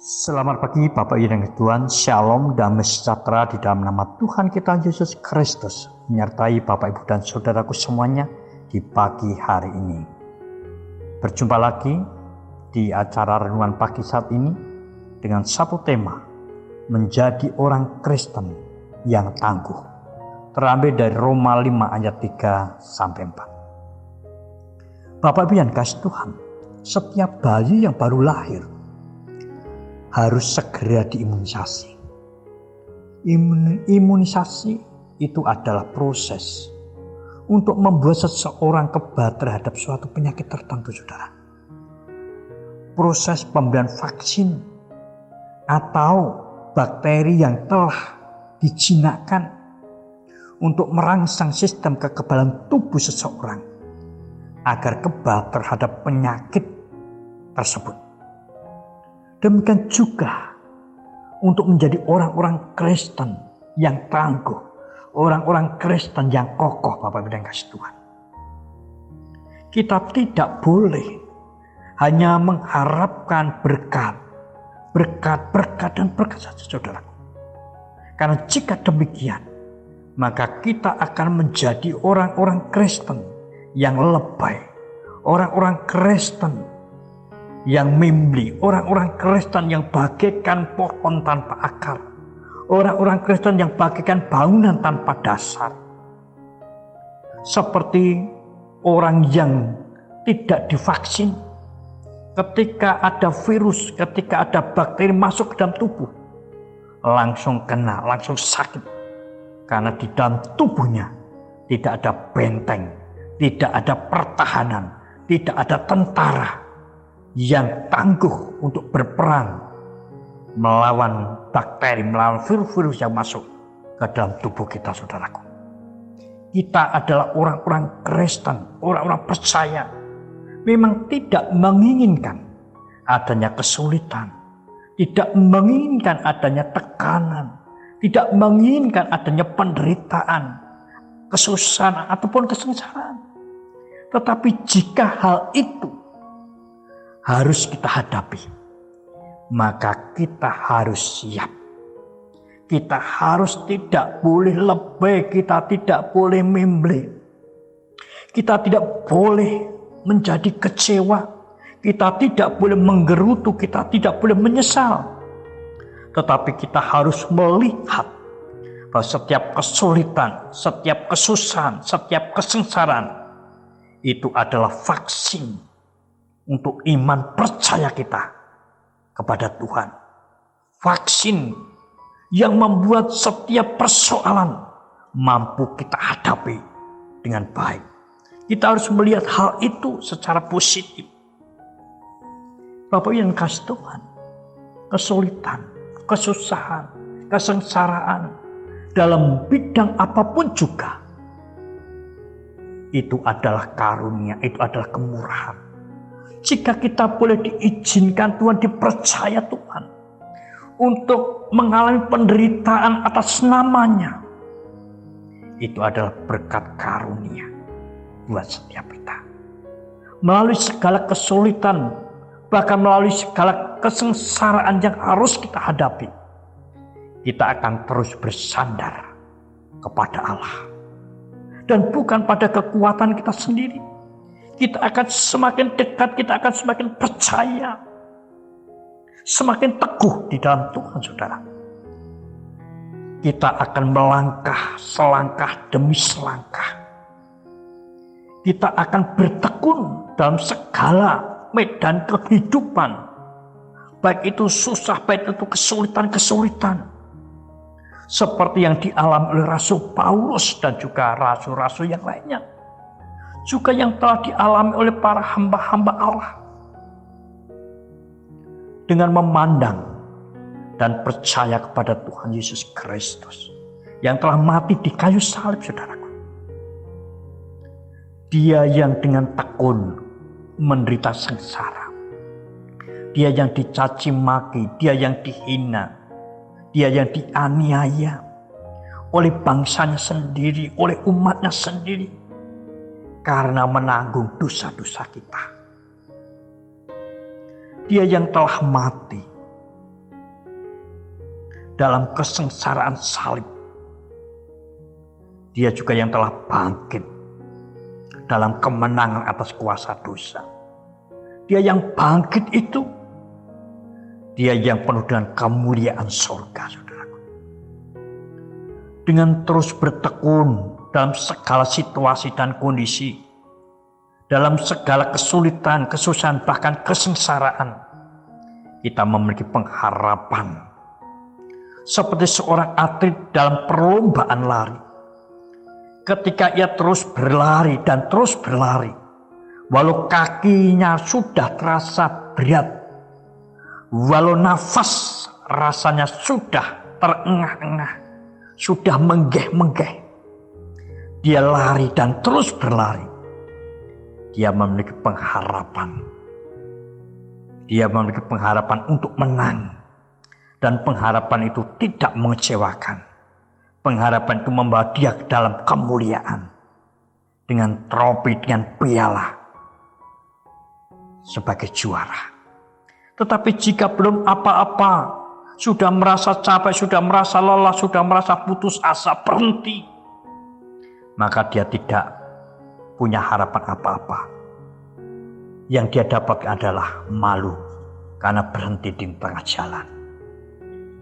Selamat pagi Bapak Ibu dan Tuhan, Shalom, damai sejahtera di dalam nama Tuhan kita Yesus Kristus menyertai Bapak Ibu dan Saudaraku semuanya di pagi hari ini. Berjumpa lagi di acara Renungan Pagi saat ini dengan satu tema, menjadi orang Kristen yang tangguh. Terambil dari Roma 5 ayat 3-4. Bapak Ibu yang kasih Tuhan, setiap bayi yang baru lahir harus segera diimunisasi. Imunisasi itu adalah proses untuk membuat seseorang kebal terhadap suatu penyakit tertentu, saudara. Proses pemberian vaksin atau bakteri yang telah dijinakkan untuk merangsang sistem kekebalan tubuh seseorang agar kebal terhadap penyakit tersebut. Demikian juga untuk menjadi orang-orang Kristen yang tangguh, orang-orang Kristen yang kokoh, Bapak Ibu dan kasih Tuhan. Kita tidak boleh hanya mengharapkan berkat saja, saudaraku. Karena jika demikian, maka kita akan menjadi orang-orang Kristen yang lebay, orang-orang Kristen yang membeli, orang-orang Kristen yang bagaikan pohon tanpa akar, orang-orang Kristen yang bagaikan bangunan tanpa dasar. Seperti orang yang tidak divaksin, ketika ada virus, ketika ada bakteri masuk ke dalam tubuh, langsung kena, langsung sakit. Karena di dalam tubuhnya tidak ada benteng, tidak ada pertahanan, tidak ada tentara yang tangguh untuk berperang melawan bakteri, melawan virus-virus yang masuk ke dalam tubuh kita, saudaraku. Kita adalah orang-orang Kristen, orang-orang percaya, memang tidak menginginkan adanya kesulitan, tidak menginginkan adanya tekanan, tidak menginginkan adanya penderitaan, kesusahan ataupun kesengsaraan. Tetapi jika hal itu harus kita hadapi, maka kita harus siap. Kita harus tidak boleh lebay, kita tidak boleh membeli. Kita tidak boleh menjadi kecewa, kita tidak boleh menggerutu, kita tidak boleh menyesal. Tetapi kita harus melihat bahwa setiap kesulitan, setiap kesusahan, setiap kesengsaraan itu adalah vaksin untuk iman percaya kita kepada Tuhan. Vaksin yang membuat setiap persoalan mampu kita hadapi dengan baik. Kita harus melihat hal itu secara positif. Bapak yang kasih Tuhan, kesulitan, kesusahan, kesengsaraan dalam bidang apapun juga, itu adalah karunia, itu adalah kemurahan. Jika kita boleh diizinkan Tuhan, dipercaya Tuhan untuk mengalami penderitaan atas namanya, itu adalah berkat karunia buat setiap kita. Melalui segala kesulitan, bahkan melalui segala kesengsaraan yang harus kita hadapi, kita akan terus bersandar kepada Allah. Dan bukan pada kekuatan kita sendiri. Kita akan semakin dekat, kita akan semakin percaya, semakin teguh di dalam Tuhan, saudara. Kita akan melangkah selangkah demi selangkah. Kita akan bertekun dalam segala medan kehidupan, baik itu susah, baik itu kesulitan-kesulitan, seperti yang dialami oleh Rasul Paulus dan juga rasul-rasul yang lainnya, juga yang telah dialami oleh para hamba-hamba Allah. Dengan memandang dan percaya kepada Tuhan Yesus Kristus yang telah mati di kayu salib, saudaraku. Dia yang dengan tekun menderita sengsara. Dia yang dicaci maki, dia yang dihina, dia yang dianiaya oleh bangsanya sendiri, oleh umatnya sendiri, karena menanggung dosa-dosa kita. Dia yang telah mati dalam kesengsaraan salib. Dia juga yang telah bangkit dalam kemenangan atas kuasa dosa. Dia yang bangkit itu, dia yang penuh dengan kemuliaan surga, saudaraku. Dengan terus bertekun dalam segala situasi dan kondisi, dalam segala kesulitan, kesusahan, bahkan kesengsaraan, kita memiliki pengharapan. Seperti seorang atlet dalam perlombaan lari. Ketika ia terus berlari dan terus berlari, walau kakinya sudah terasa berat, walau nafas rasanya sudah terengah-engah, sudah menggeh-menggeh, dia lari dan terus berlari. Dia memiliki pengharapan. Dia memiliki pengharapan untuk menang. Dan pengharapan itu tidak mengecewakan. Pengharapan itu membawa dia ke dalam kemuliaan. Dengan trofi, dengan piala. Sebagai juara. Tetapi jika belum apa-apa, sudah merasa capek, sudah merasa lelah, sudah merasa putus asa, berhenti, maka dia tidak punya harapan apa-apa. Yang dia dapat adalah malu karena berhenti di tengah jalan.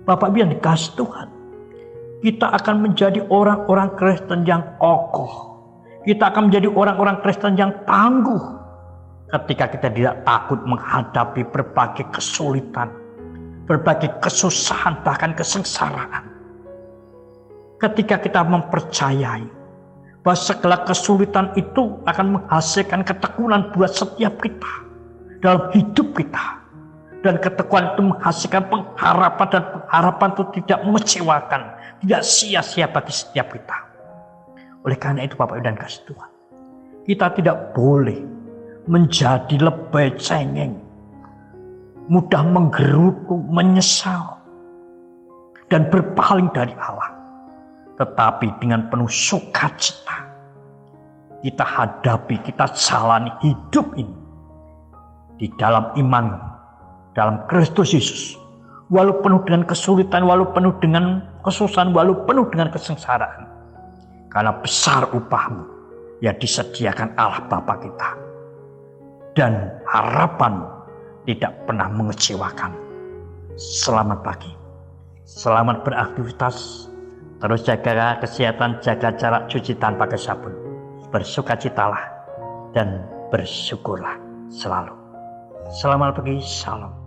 Bapak Ibu yang dikasihi Tuhan, kita akan menjadi orang-orang Kristen yang kokoh. Kita akan menjadi orang-orang Kristen yang tangguh ketika kita tidak takut menghadapi berbagai kesulitan, berbagai kesusahan, bahkan kesengsaraan. Ketika kita mempercayai bahwa segala kesulitan itu akan menghasilkan ketekunan buat setiap kita dalam hidup kita. Dan ketekunan itu menghasilkan pengharapan, dan pengharapan itu tidak mengecewakan, tidak sia-sia bagi setiap kita. Oleh karena itu Bapak Ibu dan kasih Tuhan, kita tidak boleh menjadi lebay cengeng, mudah menggerutu, menyesal, dan berpaling dari Allah. Tetapi dengan penuh sukacita, kita hadapi, kita jalani hidup ini di dalam iman, dalam Kristus Yesus. Walau penuh dengan kesulitan, walau penuh dengan kesusahan, walau penuh dengan kesengsaraan. Karena besar upahmu yang disediakan Allah Bapa kita. Dan harapanmu tidak pernah mengecewakan. Selamat pagi. Selamat beraktivitas. Terus jaga kesehatan, jaga jarak, cuci tangan pakai sabun. Bersukacitalah dan bersyukurlah selalu. Selamat pagi, salam.